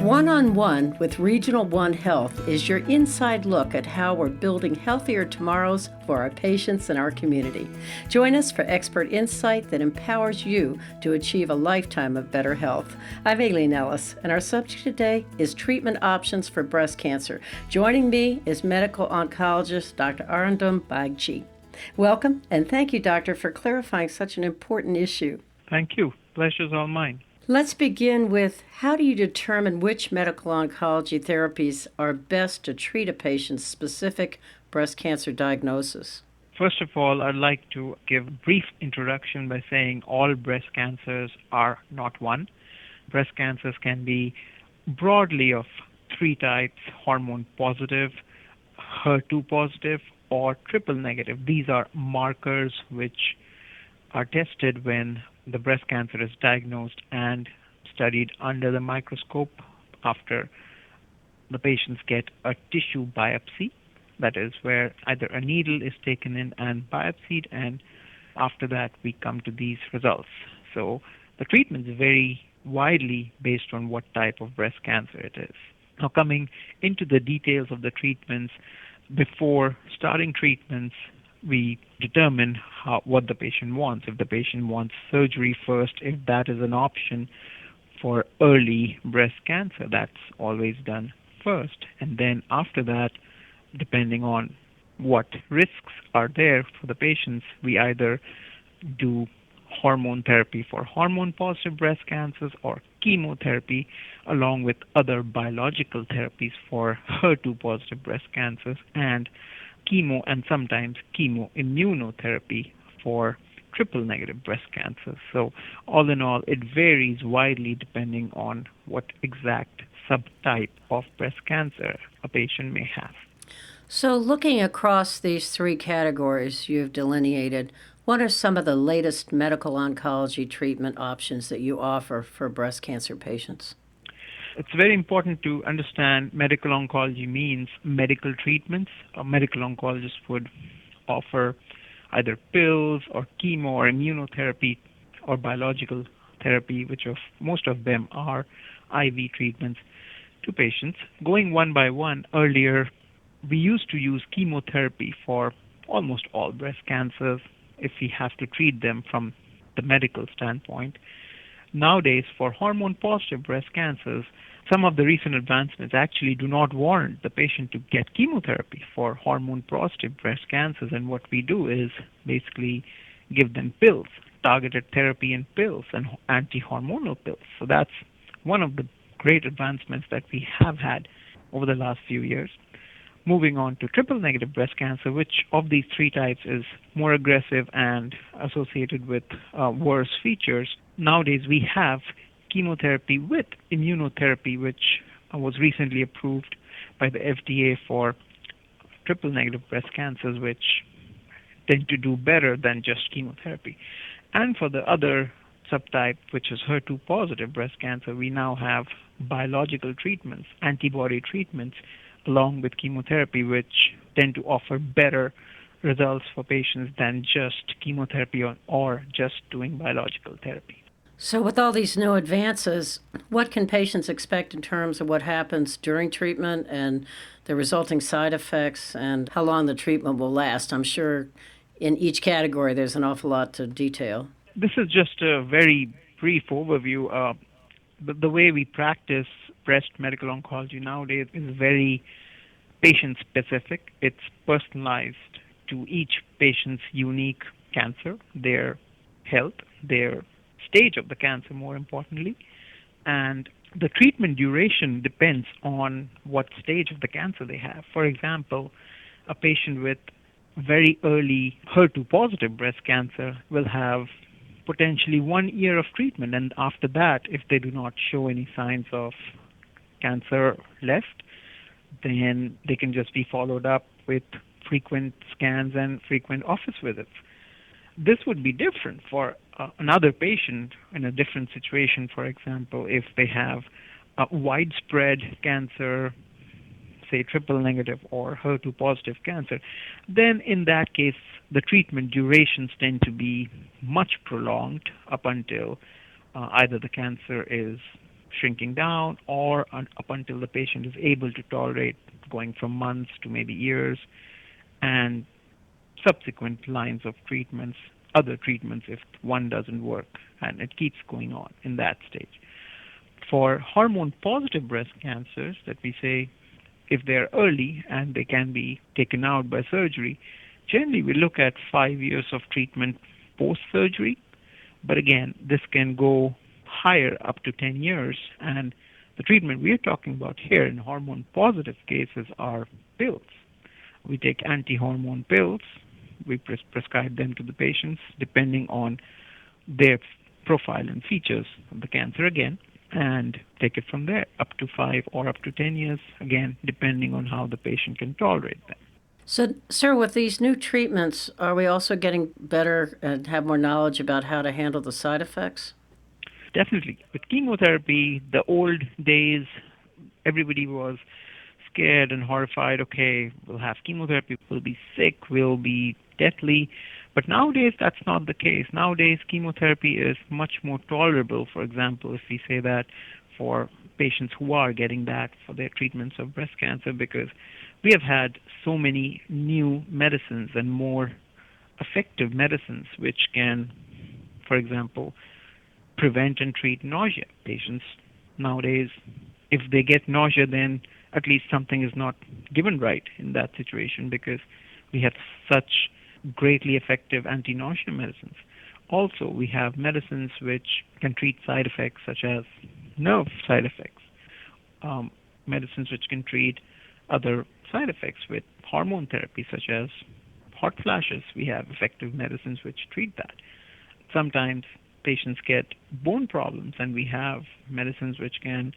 One-on-One with Regional One Health is your inside look at how we're building healthier tomorrows for our patients and our community. Join us for expert insight that empowers you to achieve a lifetime of better health. I'm Aileen Ellis, and our subject today is treatment options for breast cancer. Joining me is medical oncologist Dr. Arundam Bagchi. Welcome, and thank you, Doctor, for clarifying such an important issue. Thank you. Pleasure's all mine. Let's begin with, how do you determine which medical oncology therapies are best to treat a patient's specific breast cancer diagnosis? First of all, I'd like to give a brief introduction by saying all breast cancers are not one. Breast cancers can be broadly of three types: hormone positive, HER2 positive, or triple negative. These are markers which are tested when the breast cancer is diagnosed and studied under the microscope after the patients get a tissue biopsy. That is where either a needle is taken in and biopsied, and after that we come to these results. So the treatments vary widely based on what type of breast cancer it is. Now, coming into the details of the treatments, before starting treatments, we determine what the patient wants. If the patient wants surgery first, if that is an option for early breast cancer, that's always done first. And then after that, depending on what risks are there for the patients, we either do hormone therapy for hormone-positive breast cancers or chemotherapy, along with other biological therapies for HER2-positive breast cancers, and chemo and sometimes chemoimmunotherapy for triple-negative breast cancer. So all in all, it varies widely depending on what exact subtype of breast cancer a patient may have. So looking across these three categories you've delineated, what are some of the latest medical oncology treatment options that you offer for breast cancer patients? It's very important to understand medical oncology means medical treatments. A medical oncologist would offer either pills or chemo or immunotherapy or biological therapy, which most of them are IV treatments to patients. Going one by one, earlier we used to use chemotherapy for almost all breast cancers if we have to treat them from the medical standpoint. Nowadays, for hormone-positive breast cancers, some of the recent advancements actually do not warrant the patient to get chemotherapy for hormone-positive breast cancers, and what we do is basically give them pills, targeted therapy in pills and anti-hormonal pills. So that's one of the great advancements that we have had over the last few years. Moving on to triple-negative breast cancer, which of these three types is more aggressive and associated with worse features. Nowadays, we have chemotherapy with immunotherapy, which was recently approved by the FDA for triple-negative breast cancers, which tend to do better than just chemotherapy. And for the other subtype, which is HER2-positive breast cancer, we now have biological treatments, antibody treatments, along with chemotherapy, which tend to offer better results for patients than just chemotherapy or just doing biological therapy. So with all these new advances, what can patients expect in terms of what happens during treatment and the resulting side effects and how long the treatment will last? I'm sure in each category there's an awful lot to detail. This is just a very brief overview. The way we practice breast medical oncology nowadays is very patient-specific. It's personalized to each patient's unique cancer, their health, their stage of the cancer, more importantly, and the treatment duration depends on what stage of the cancer they have. For example, a patient with very early HER2-positive breast cancer will have potentially 1 year of treatment, and after that, if they do not show any signs of cancer left, then they can just be followed up with frequent scans and frequent office visits. This would be different for another patient in a different situation. For example, if they have a widespread cancer, say triple negative or HER2 positive cancer, then in that case, the treatment durations tend to be much prolonged up until either the cancer is shrinking down or up until the patient is able to tolerate, going from months to maybe years, and subsequent lines of treatments, other treatments if one doesn't work, and it keeps going on in that stage. For hormone positive breast cancers that we say, if they're early and they can be taken out by surgery, generally we look at 5 years of treatment post surgery. But again, this can go higher up to 10 years. And the treatment we're talking about here in hormone positive cases are pills. We take anti-hormone pills. We prescribe them to the patients depending on their profile and features of the cancer again, and take it from there up to 5 or up to 10 years, again, depending on how the patient can tolerate them. So, sir, with these new treatments, are we also getting better and have more knowledge about how to handle the side effects? Definitely. With chemotherapy, the old days, everybody was scared and horrified. Okay, we'll have chemotherapy, we'll be sick, we'll be deathly. But nowadays, that's not the case. Nowadays, chemotherapy is much more tolerable. For example, if we say that for patients who are getting that for their treatments of breast cancer, because we have had so many new medicines and more effective medicines which can, for example, prevent and treat nausea. Patients nowadays, if they get nausea, then at least something is not given right in that situation, because we have such greatly effective anti-nausea medicines. Also, we have medicines which can treat side effects such as nerve side effects, medicines which can treat other side effects with hormone therapy such as hot flashes. We have effective medicines which treat that. Sometimes patients get bone problems, and we have medicines which can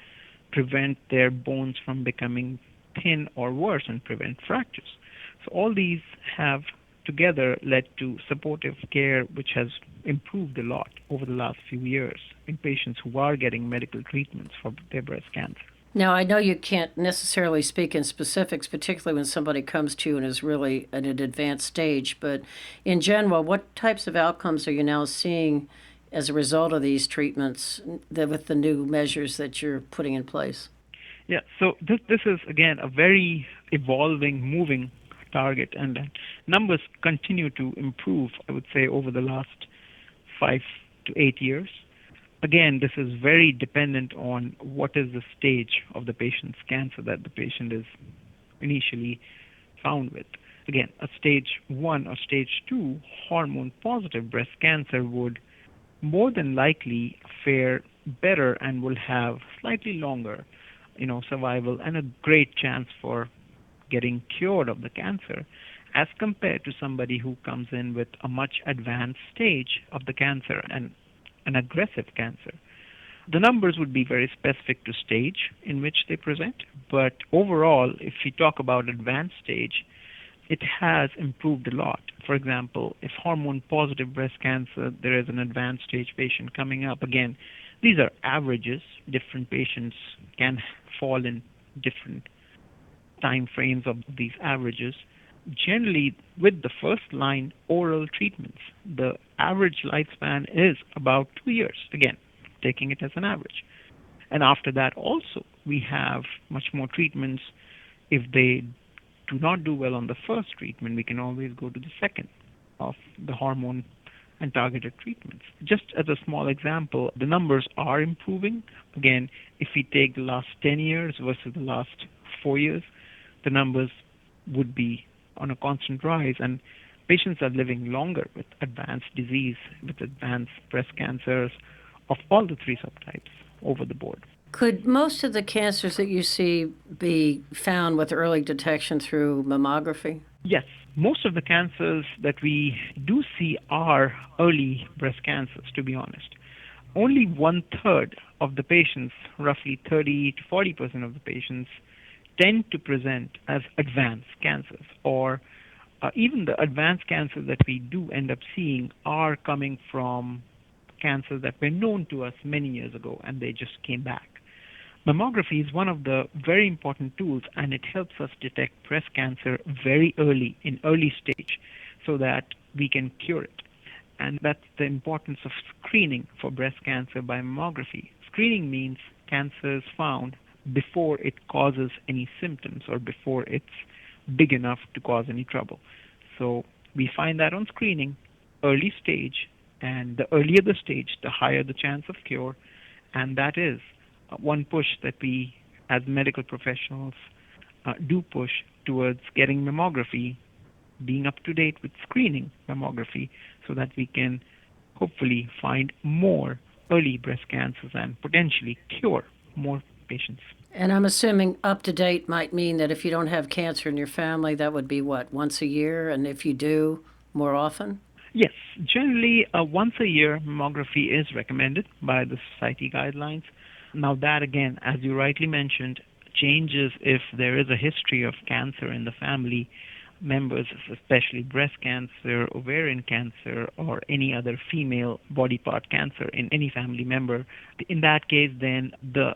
prevent their bones from becoming thin or worse and prevent fractures. So all these have together led to supportive care which has improved a lot over the last few years in patients who are getting medical treatments for their breast cancer. Now, I know you can't necessarily speak in specifics, particularly when somebody comes to you and is really at an advanced stage, but in general, what types of outcomes are you now seeing as a result of these treatments with the new measures that you're putting in place? Yeah, so this is again a very evolving, moving target, and numbers continue to improve, I would say, over the last 5 to 8 years. Again, this is very dependent on what is the stage of the patient's cancer that the patient is initially found with. Again, a stage 1 or stage 2 hormone positive breast cancer would more than likely fare better and will have slightly longer, survival and a great chance for getting cured of the cancer as compared to somebody who comes in with a much advanced stage of the cancer and an aggressive cancer. The numbers would be very specific to stage in which they present, but overall, if we talk about advanced stage, it has improved a lot. For example, if hormone positive breast cancer, there is an advanced stage patient coming up. Again, these are averages. Different patients can fall in different time frames of these averages. Generally, with the first line oral treatments, the average lifespan is about 2 years, again, taking it as an average. And after that also, we have much more treatments. If they do not do well on the first treatment, we can always go to the second of the hormone and targeted treatments. Just as a small example, the numbers are improving. Again, if we take the last 10 years versus the last 4 years, the numbers would be on a constant rise, and patients are living longer with advanced disease, with advanced breast cancers of all the three subtypes over the board. Could most of the cancers that you see be found with early detection through mammography? Yes, most of the cancers that we do see are early breast cancers, to be honest. Only 1/3 of the patients, roughly 30 to 40% of the patients, tend to present as advanced cancers, or even the advanced cancers that we do end up seeing are coming from cancers that were known to us many years ago and they just came back. Mammography is one of the very important tools, and it helps us detect breast cancer very early, in early stage, so that we can cure it. And that's the importance of screening for breast cancer by mammography. Screening means cancer is found before it causes any symptoms or before it's big enough to cause any trouble. So we find that on screening, early stage, and the earlier the stage, the higher the chance of cure. And that is one push that we as medical professionals do push towards getting mammography, being up to date with screening mammography, so that we can hopefully find more early breast cancers and potentially cure more patients. And I'm assuming up to date might mean that if you don't have cancer in your family, that would be what, once a year? And if you do, more often? Yes, generally once a year mammography is recommended by the society guidelines. Now that again, as you rightly mentioned, changes if there is a history of cancer in the family members, especially breast cancer, ovarian cancer, or any other female body part cancer in any family member. In that case, then the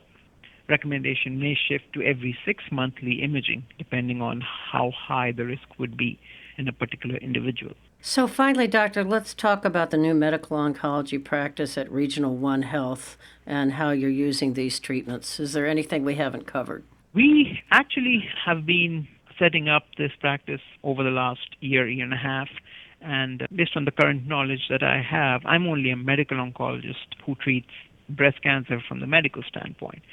recommendation may shift to every 6 monthly imaging, depending on how high the risk would be in a particular individual. So finally, Doctor, let's talk about the new medical oncology practice at Regional One Health and how you're using these treatments. Is there anything we haven't covered? We actually have been setting up this practice over the last year and a half. And based on the current knowledge that I have, I'm only a medical oncologist who treats breast cancer from the medical standpoint.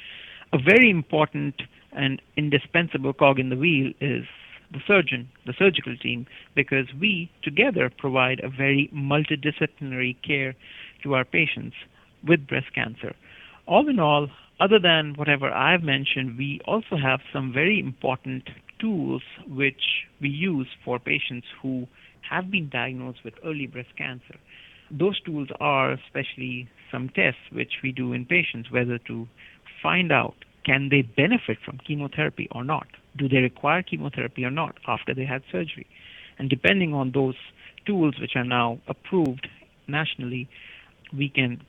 A very important and indispensable cog in the wheel is the surgeon, the surgical team, because we together provide a very multidisciplinary care to our patients with breast cancer. All in all, other than whatever I've mentioned, we also have some very important tools which we use for patients who have been diagnosed with early breast cancer. Those tools are especially some tests which we do in patients, whether to find out can they benefit from chemotherapy or not? Do they require chemotherapy or not after they had surgery? And depending on those tools which are now approved nationally, we can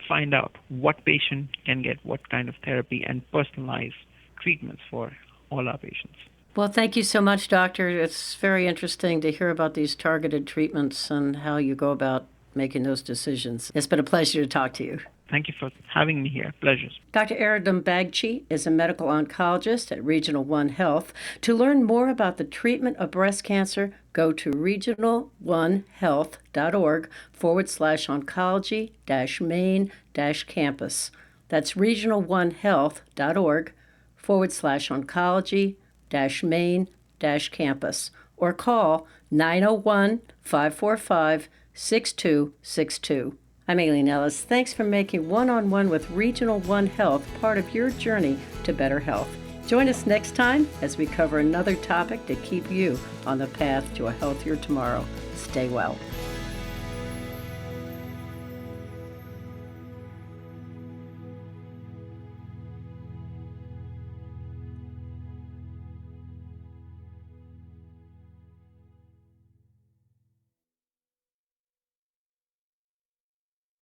find out what patient can get what kind of therapy and personalize treatments for all our patients. Well, thank you so much, Doctor. It's very interesting to hear about these targeted treatments and how you go about making those decisions. It's been a pleasure to talk to you. Thank you for having me here. Pleasure. Dr. Aradum Bagchi is a medical oncologist at Regional One Health. To learn more about the treatment of breast cancer, go to regional1health.org/oncology-main-campus. That's regional1health.org/oncology-main-campus. Or call 901-545-6262. I'm Aileen Ellis. Thanks for making One-on-One with Regional One Health part of your journey to better health. Join us next time as we cover another topic to keep you on the path to a healthier tomorrow. Stay well.